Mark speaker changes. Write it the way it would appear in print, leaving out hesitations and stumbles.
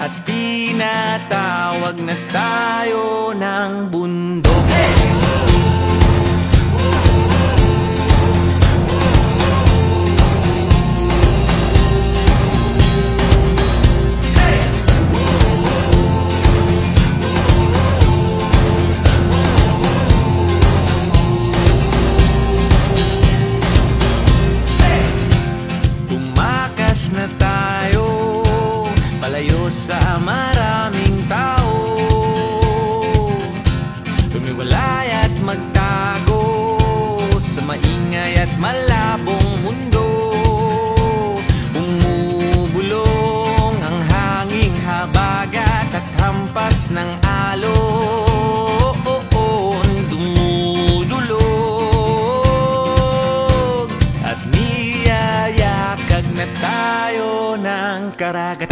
Speaker 1: at tinatawag na tayo ng bundok. Hey! Na tayo palayo sa maraming tao, tumiwalay at magtago sa maingay at malabong mundo. Bumubulong ang hanging habagat at hampas ng alon, dumudulog at niyayakag na tayo ng karagat.